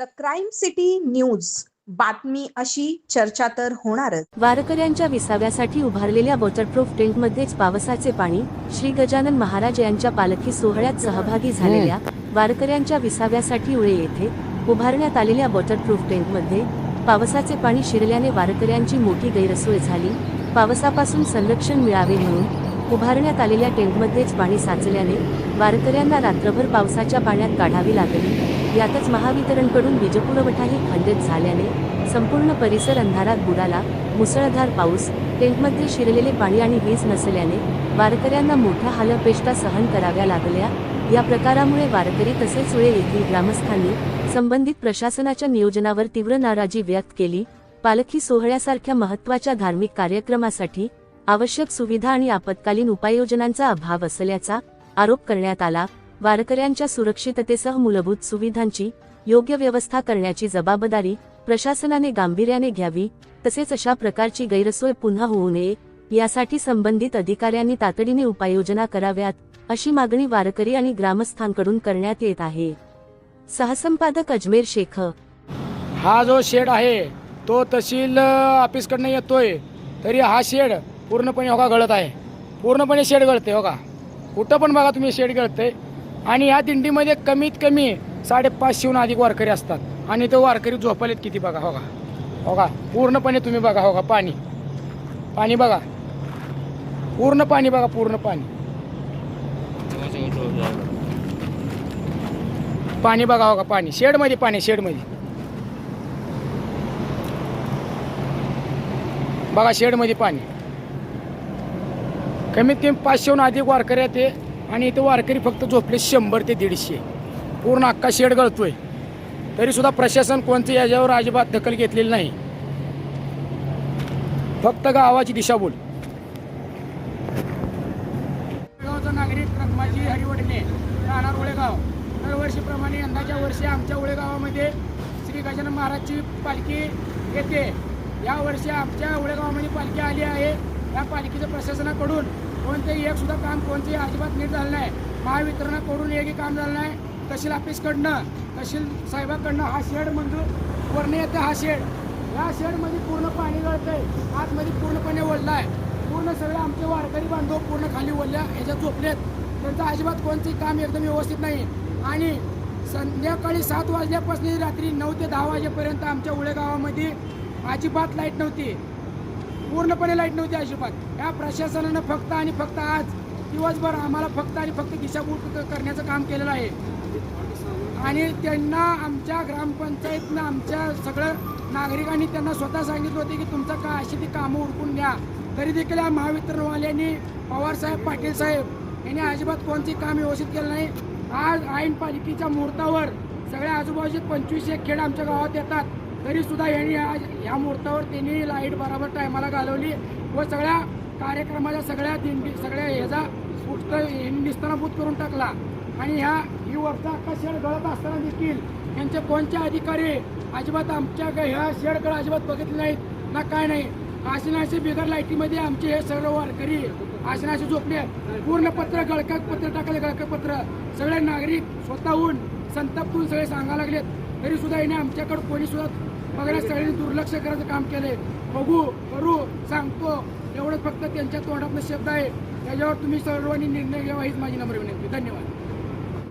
The crime city news बातमी अशी चर्चा तर होणारच। वारकऱ्यांच्या विसाव्यासाठी उभारलेल्या वॉटरप्रूफ टेंटमध्येच पावसाचे पाणी। श्री गजानन महाराज यांच्या पालखी सोहळ्यात सहभागी झालेल्या वारकऱ्यांच्या विसाव्यासाठी उळे येथे उभारण्यात आलेल्या वॉटरप्रूफ टेंटमध्ये पावसाचे पाणी शिरल्याने वारकऱ्यांची मोठी गैरसोय झाली। पावसापासून संरक्षण मिळावे म्हणून उभारण्यात आलेल्या टेंटमध्येच पाणी साचल्याने वारकऱ्यांना रात्रभर पावसाच्या पाण्यात काढावी लागली। यातच महावितरणकडून वीजपुरवठाही खंडित झाल्याने संपूर्ण परिसर अंधारात बुडाला। मुसळधार पाऊस, टेंटमध्ये शिरलेले पाणी आणि वीज नसल्याने वारकऱ्यांना मोठ्या हालअपेष्टा सहन कराव्या लागल्या। या प्रकारामुळे वारकरी तसेच उळे येथील ग्रामस्थांनी संबंधित प्रशासनाच्या नियोजनावर तीव्र नाराजी व्यक्त केली। पालखी सोहळ्यासारख्या महत्त्वाच्या धार्मिक कार्यक्रमासाठी आवश्यक सुविधा आणि आपत्कालीन उपाययोजनांचा अभाव असल्याचा आरोप करण्यात आला। वारकऱ्यांच्या सुरक्षिततेसह मूलभूत सुविधांची योग्य व्यवस्था करण्याची जबाबदारी प्रशासनाने गांभीर्याने घ्यावी, तसेच अशा प्रकारची गैरसोय पुन्हा होऊ नये यासाठी संबंधित अधिकाऱ्यांनी तातडीने उपाययोजना कराव्यात, अशी मागणी वारकरी आणि ग्रामस्थांकडून करण्यात येत आहे। सहसंपादक अजमेर शेख। हा जो शेड आहे तो तहसील ऑफिसकडनं येतोय, तरी हा शेड पूर्णपणे होगा गळत आहे। पूर्णपणे शेड गळते होगा, कुठं पण बघा तुम्ही शेड गळते। आणि या दिंडीमध्ये कमीत कमी 550 अधिक वारकरी असतात आणि तो वारकरी झोपलेत किती बघा होगा होगा पूर्णपणे तुम्ही बघा होगा पाणी पाणी बघा, पूर्ण पाणी बघा, पूर्ण पाणी पाणी बघा होगा, पाणी शेडमध्ये, पाणी शेडमध्ये बघा, शेडमध्ये पाणी। कमीत कमी 500 अधिक वारकरी आहेत ते, आणि इथं वारकरी फक्त झोपले 100 ते 150। पूर्ण अख्खा शेड गळतोय, तरी सुद्धा प्रशासन कोणतं याच्यावर अजिबात दखल घेतलेली नाही, फक्त गावाची दिशाभूल। गावचा नागरिक रत्माजी हरिवडने राहणार उळेगाव। दरवर्षीप्रमाणे यंदाच्या वर्षी आमच्या उळेगावामध्ये श्री गजानन महाराजची पालखी येते। या वर्षी आमच्या उळेगावामध्ये पालखी आली आहे। या पालिकेच्या प्रशासनाकडून कोणतेही एक सुद्धा काम कोणतेही अजिबात नीट झालं नाही। महावितरणाकडून एकही काम झालं नाही। तहसील ऑफिसकडनं, तहसील साहेबाकडनं हा शेड मंजूर वरणे येते। हा शेड, या शेडमध्ये पूर्ण पाणी गळतंय, आतमध्ये पूर्णपणे ओढला आहे। पूर्ण सगळे आमचे वारकरी बांधव पूर्ण खाली ओढल्या ह्याच्यात झोपलेत, त्यांचं अजिबात कोणतेही काम एकदम व्यवस्थित नाही। आणि संध्याकाळी 7 वाजल्यापासून रात्री 9 ते 10 वाजेपर्यंत आमच्या उळेगावामध्ये अजिबात लाईट नव्हती, पूर्णपणे लाईट नव्हती अजिबात। या प्रशासनानं फक्त आणि फक्त आज दिवसभर आम्हाला फक्त आणि फक्त दिशाभूल करण्याचं काम केलेलं आहे। आणि त्यांना आमच्या ग्रामपंचायतनं, आमच्या सगळं नागरिकांनी त्यांना स्वतः सांगितलं होते की तुमचं काय अशी ती कामं उरकून द्या, तरी देखील या महावितरणवाल्यांनी, पवार साहेब, पाटील साहेब यांनी अजिबात कोणतेही काम व्यवस्थित केलं नाही। आज ऐन पालिकेच्या मुहूर्तावर सगळ्या आजूबाजूचे 25 खेड आमच्या गावात येतात, तरी सुद्धा यांनी आज या मुहूर्तावर त्यांनी लाईट बरोबर टायमाला घालवली व सगळ्या कार्यक्रमाच्या सगळ्या दिंडी सगळ्या ह्याचा निस्तानाभूत करून टाकला। आणि ही वरचा अख्खा शेड गळत असताना देखील यांचे कोणते अधिकारी अजिबात आमच्या ह्या शेडकडे अजिबात बघितले नाहीत ना काय नाही। आशनाशी बिगर लाईटीमध्ये आमचे हे सर्व वारकरी आशनाशी झोपले, पूर्ण पत्र गळकं पत्र टाकले, गळकं पत्र। सगळे नागरिक स्वतःहून संतप्तून सगळे सांगायला लागलेत, तरी सुद्धा याने आमच्याकडे कोणी सुद्धा बघण्यास सगळ्यांनी दुर्लक्ष करायचं काम केलंय। बघू, करू, सांगतो एवढंच फक्त त्यांच्या तोंडातनं शब्द आहे, त्याच्यावर तुम्ही सर्वांनी निर्णय घ्यावा हीच माझी नम्र विनंती। धन्यवाद।